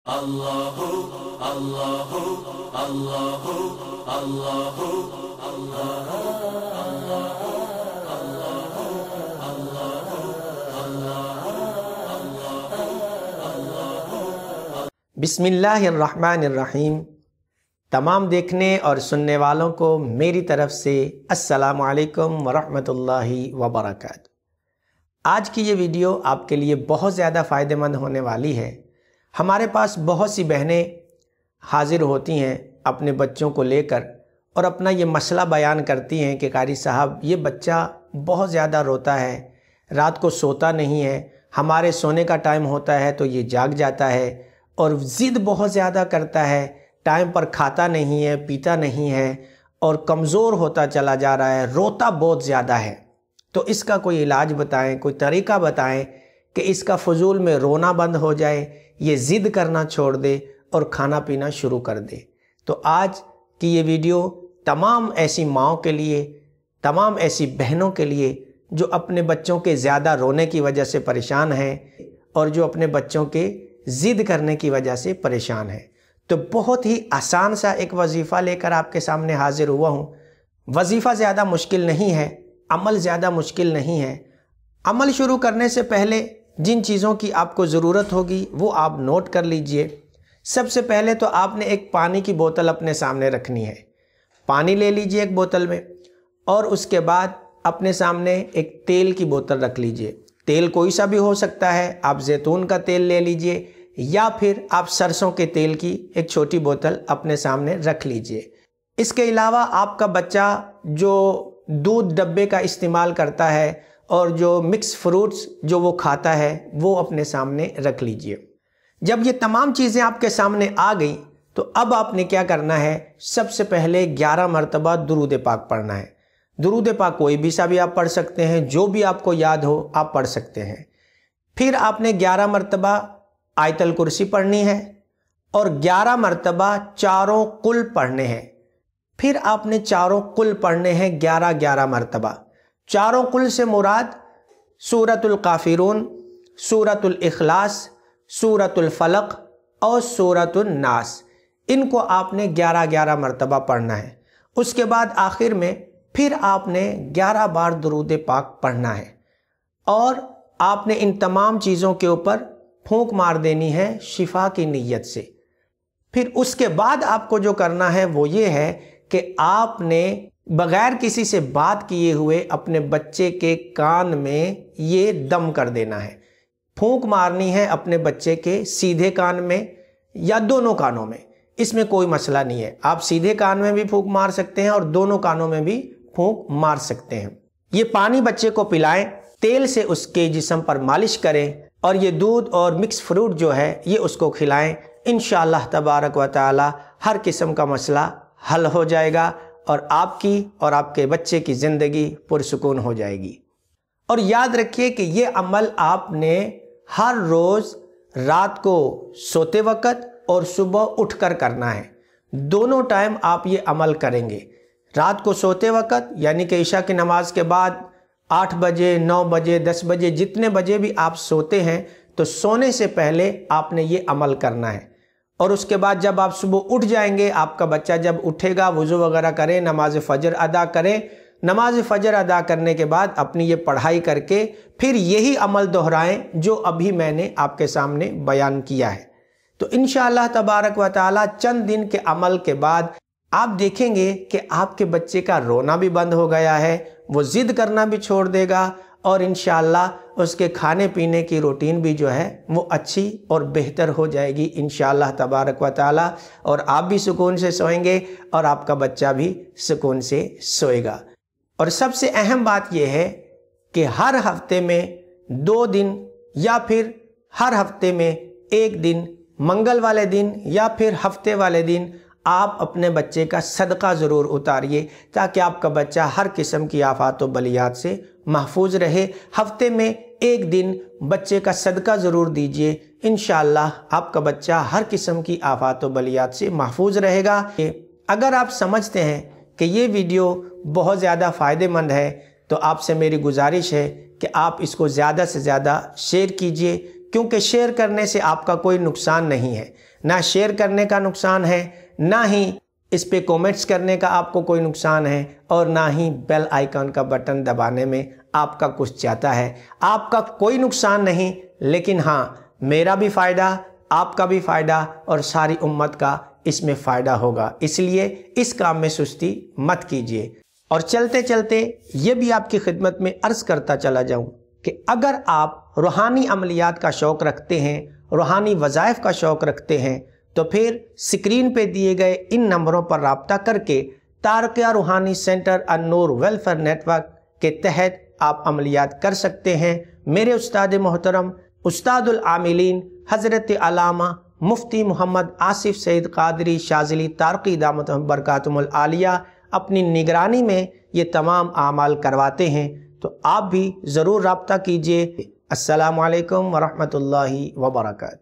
Allahu Allahu Allahu Allahu Allahu बिस्मिल्लाहिर्रहमानिर्रहीम। तमाम देखने और सुनने वालों को मेरी तरफ से अस्सलामुअलैकुम वरहमतुल्लाहि वबरकातुहू। आज की ये वीडियो आपके लिए बहुत ज़्यादा फ़ायदेमंद होने वाली है। हमारे पास बहुत सी बहनें हाज़िर होती हैं अपने बच्चों को लेकर और अपना ये मसला बयान करती हैं कि कारी साहब ये बच्चा बहुत ज़्यादा रोता है, रात को सोता नहीं है, हमारे सोने का टाइम होता है तो ये जाग जाता है और ज़िद बहुत ज़्यादा करता है, टाइम पर खाता नहीं है, पीता नहीं है और कमज़ोर होता चला जा रहा है, रोता बहुत ज़्यादा है। तो इसका कोई इलाज बताएं, कोई तरीका बताएं कि इसका फ़ुज़ूल में रोना बंद हो जाए, ये ज़िद करना छोड़ दे और खाना पीना शुरू कर दे। तो आज की ये वीडियो तमाम ऐसी माँओं के लिए, तमाम ऐसी बहनों के लिए जो अपने बच्चों के ज़्यादा रोने की वजह से परेशान हैं और जो अपने बच्चों के ज़िद करने की वजह से परेशान है। तो बहुत ही आसान सा एक वजीफ़ा लेकर आपके सामने हाज़िर हुआ हूँ। वजीफ़ा ज़्यादा मुश्किल नहीं है, अमल ज़्यादा मुश्किल नहीं है। अमल शुरू करने से पहले जिन चीज़ों की आपको ज़रूरत होगी वो आप नोट कर लीजिए। सबसे पहले तो आपने एक पानी की बोतल अपने सामने रखनी है। पानी ले लीजिए एक बोतल में और उसके बाद अपने सामने एक तेल की बोतल रख लीजिए। तेल कोई सा भी हो सकता है, आप जैतून का तेल ले लीजिए या फिर आप सरसों के तेल की एक छोटी बोतल अपने सामने रख लीजिए। इसके अलावा आपका बच्चा जो दूध डब्बे का इस्तेमाल करता है और जो मिक्स फ्रूट्स जो वो खाता है वो अपने सामने रख लीजिए। जब ये तमाम चीज़ें आपके सामने आ गई तो अब आपने क्या करना है, सबसे पहले 11 मरतबा दुरूद पाक पढ़ना है। दुरूद पाक कोई भी सा भी आप पढ़ सकते हैं, जो भी आपको याद हो आप पढ़ सकते हैं। फिर आपने 11 मरतबा आयतल कुर्सी पढ़नी है और 11 मरतबा चारों कुल पढ़ने हैं। फिर आपने चारों कुल पढ़ने हैं 11-11 मरतबा। चारों कुल से मुराद सूरतुल काफिरून, सूरतुल इखलास, सूरतुल फलक और सूरतुल नास। इनको आपने 11-11 मरतबा पढ़ना है। उसके बाद आखिर में फिर आपने 11 बार दुरूद पाक पढ़ना है और आपने इन तमाम चीज़ों के ऊपर फूंक मार देनी है शिफा की नीयत से। फिर उसके बाद आपको जो करना है वो ये है कि आपने बग़ैर किसी से बात किए हुए अपने बच्चे के कान में ये दम कर देना है। फूंक मारनी है अपने बच्चे के सीधे कान में या दोनों कानों में, इसमें कोई मसला नहीं है। आप सीधे कान में भी फूंक मार सकते हैं और दोनों कानों में भी फूंक मार सकते हैं। ये पानी बच्चे को पिलाएं, तेल से उसके जिस्म पर मालिश करें और ये दूध और मिक्स फ्रूट जो है ये उसको खिलाएं। इंशाअल्लाह तबारक व तआला हर किस्म का मसला हल हो जाएगा और आपकी और आपके बच्चे की ज़िंदगी पुरसुकून हो जाएगी। और याद रखिए कि ये अमल आपने हर रोज़ रात को सोते वक़्त और सुबह उठकर करना है। दोनों टाइम आप ये अमल करेंगे। रात को सोते वक़्त यानी कि इशा की नमाज के बाद 8 बजे, 9 बजे, 10 बजे, जितने बजे भी आप सोते हैं तो सोने से पहले आपने ये अमल करना है। और उसके बाद जब आप सुबह उठ जाएंगे, आपका बच्चा जब उठेगा वज़ू वगैरह करे, नमाज फ़जर अदा करे, नमाज फ़जर अदा करने के बाद अपनी ये पढ़ाई करके फिर यही अमल दोहराएं जो अभी मैंने आपके सामने बयान किया है। तो इंशाअल्लाह तबारक व तआला चंद दिन के अमल के बाद आप देखेंगे कि आपके बच्चे का रोना भी बंद हो गया है, वो ज़िद करना भी छोड़ देगा और इंशाअल्लाह उसके खाने पीने की रूटीन भी जो है वो अच्छी और बेहतर हो जाएगी इंशाअल्लाह तबारक व तआला। और आप भी सुकून से सोएंगे और आपका बच्चा भी सुकून से सोएगा। और सबसे अहम बात यह है कि हर हफ्ते में 2 दिन या फिर हर हफ्ते में 1 दिन, मंगल वाले दिन या फिर हफ्ते वाले दिन आप अपने बच्चे का सदका ज़रूर उतारिए ताकि आपका बच्चा हर किस्म की आफात व बलियात से महफूज रहे। हफ्ते में 1 दिन बच्चे का सदका ज़रूर दीजिए, इंशाअल्लाह आपका बच्चा हर किस्म की आफात व बलियात से महफूज रहेगा। अगर आप समझते हैं कि ये वीडियो बहुत ज़्यादा फ़ायदेमंद है तो आपसे मेरी गुजारिश है कि आप इसको ज़्यादा से ज़्यादा शेयर कीजिए क्योंकि शेयर करने से आपका कोई नुकसान नहीं है, ना शेयर करने का नुकसान है, ना ही इस पे कमेंट्स करने का आपको कोई नुकसान है, और ना ही बेल आइकन का बटन दबाने में आपका कुछ जाता है। आपका कोई नुकसान नहीं, लेकिन हाँ मेरा भी फ़ायदा, आपका भी फ़ायदा और सारी उम्मत का इसमें फ़ायदा होगा। इसलिए इस काम में सुस्ती मत कीजिए। और चलते चलते ये भी आपकी खिदमत में अर्ज़ करता चला जाऊं कि अगर आप रूहानी अमलियात का शौक़ रखते हैं, रूहानी वज़ाइफ का शौक़ रखते हैं, तो फिर स्क्रीन पे दिए गए इन नंबरों पर राब्ता करके तारकिया रूहानी सेंटर अन्नूर वेलफेयर नेटवर्क के तहत आप अमलियात कर सकते हैं। मेरे उस्ताद मोहतरम उस्तादुल आमिलीन हज़रत अल्लामा मुफ्ती मोहम्मद आसिफ सईद क़ादरी शाज़ली तारक़ी दामतहुम बरकातुहुल आलिया अपनी निगरानी में ये तमाम आमाल करवाते हैं। तो आप भी ज़रूर राब्ता कीजिए। अस्सलामु अलैकुम व रहमतुल्लाहि व बरकातहू।